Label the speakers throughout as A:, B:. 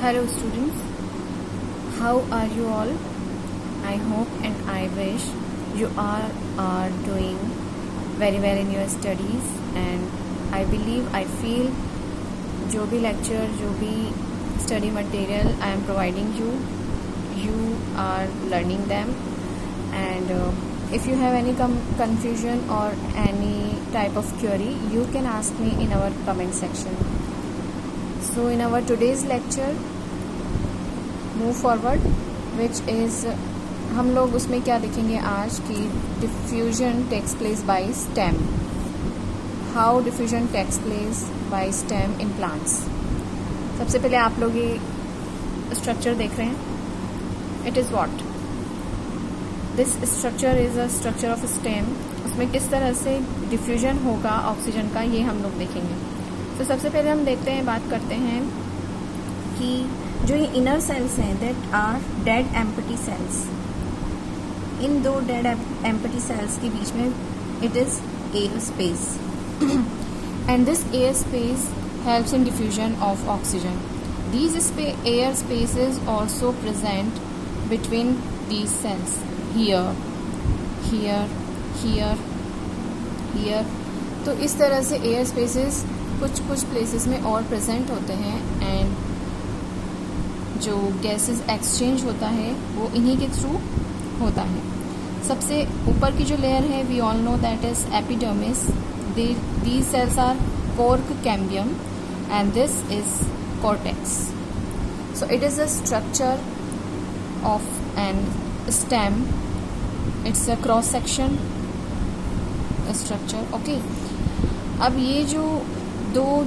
A: Hello students, how are you all? I hope and I wish you all are doing very well in your studies, and I believe, I feel जो भी lecture, जो भी study material I am providing you, you are learning them, and if you have any confusion or any type of query, you can ask me in our comment section. So in our today's lecture, move forward, which is हम लोग उसमें क्या देखेंगे आज की diffusion takes place by stem. How diffusion takes place by stem in plants. सबसे पहले आप लोग ये स्ट्रक्चर देख रहे हैं. It is what this structure is a structure of stem. उसमें किस तरह से डिफ्यूजन होगा ऑक्सीजन का, ये हम लोग देखेंगे. तो सबसे पहले हम देखते हैं, बात करते हैं कि जो ये इनर सेल्स हैं, that are dead empty cells. इन दो डेड एम्प्टी सेल्स के बीच में it is air space, and this air space helps in diffusion of oxygen. These air spaces also present between these cells, here here here here. तो इस तरह से air spaces कुछ प्लेसेस में और प्रेजेंट होते हैं, एंड जो गैसेस एक्सचेंज होता है वो इन्हीं के थ्रू होता है. सबसे ऊपर की जो लेयर है, we all know that is epidermis. These cells are cork cambium and this is cortex. So it is a structure of an stem. It's a cross section structure. Okay, अब ये जो दो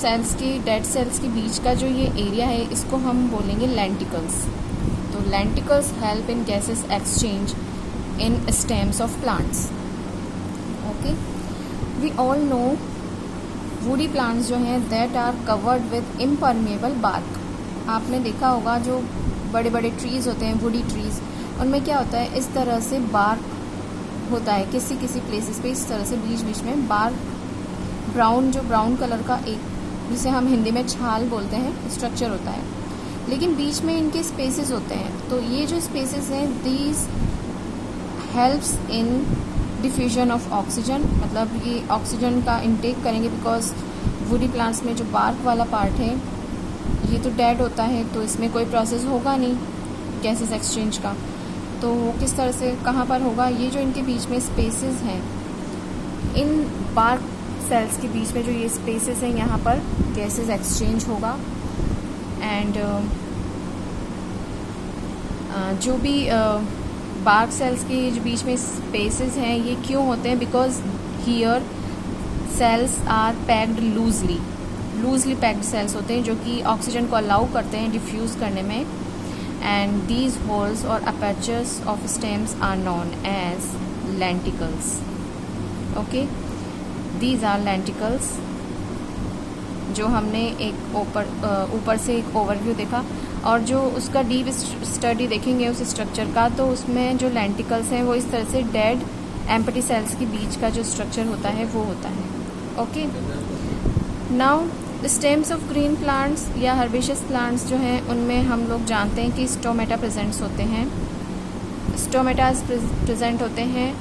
A: सेल्स के, dead cells के बीच का जो ये area है, इसको हम बोलेंगे लेंटिकल्स. तो lenticels help in gases exchange in stems of plants. Okay, we all know woody plants जो हैं that are covered with impermeable bark. आपने देखा होगा जो बड़े बड़े ट्रीज होते हैं, वुडी ट्रीज, उनमें क्या होता है, इस तरह से बार्क होता है. किसी प्लेसेस पे इस तरह से बीच बीच में बार्क, ब्राउन कलर का एक, जिसे हम हिंदी में छाल बोलते हैं, स्ट्रक्चर होता है. लेकिन बीच में इनके स्पेसेस होते हैं. तो ये जो स्पेसेस हैं, these helps in diffusion of oxygen. मतलब ये ऑक्सीजन का इनटेक करेंगे, बिकॉज वुडी प्लांट्स में जो बार्क वाला पार्ट है ये तो डेड होता है, तो इसमें कोई प्रोसेस होगा नहीं गैसेस एक्सचेंज का. तो वो किस तरह से, कहाँ पर होगा, ये जो इनके बीच में स्पेसेस हैं, इन बार्क सेल्स के बीच में जो ये स्पेसेस हैं, यहाँ पर गैसेस एक्सचेंज होगा. एंड जो भी बार्क सेल्स के जो बीच में स्पेसेस हैं, ये क्यों होते हैं, because here cells are packed loosely packed cells होते हैं, जो कि ऑक्सीजन को अलाउ करते हैं डिफ्यूज़ करने में. एंड दीज होल्स और apertures of stems are known as lenticels. Okay, these are lenticels. जो हमने एक ऊपर से एक ओवरव्यू देखा, और जो उसका डीप स्टडी देखेंगे उस स्ट्रक्चर का, तो उसमें जो लेंटिकल्स हैं वो इस तरह से डेड एम्प्टी सेल्स के बीच का जो स्ट्रक्चर होता है वो होता है. Okay, now the stems of green plants या हर्बेशियस प्लांट्स जो हैं, उनमें हम लोग जानते हैं कि स्टोमेटा प्रेजेंट्स होते हैं. स्टोमेटास प्रेजेंट होते हैं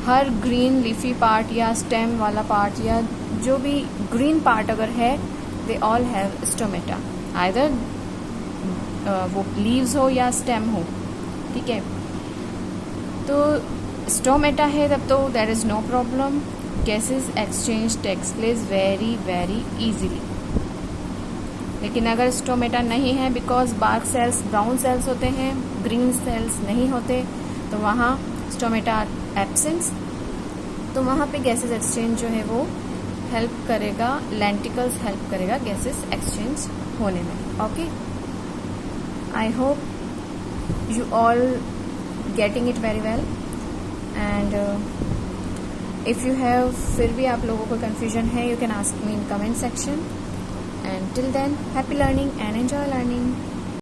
A: हर ग्रीन लीफी पार्ट या स्टेम वाला पार्ट, या जो भी ग्रीन पार्ट अगर है, they all have stomata. Either वो लीव्स हो या स्टेम हो. ठीक है, तो स्टोमेटा है तब तो there is no problem. Gases exchange takes place very very easily. लेकिन अगर स्टोमेटा नहीं है, because bark cells brown cells होते हैं, ग्रीन सेल्स नहीं होते, तो वहाँ स्टोमेटा एब्सेंस, तो वहाँ पे गैसेस एक्सचेंज जो है वो हेल्प करेगा, लेंटिकल्स हेल्प करेगा गैसेस एक्सचेंज होने में. Okay, I hope you all getting it very well. And if you have, फिर भी आप लोगों को कन्फ्यूजन है, you can ask me in comment section. And till then, happy learning and enjoy learning.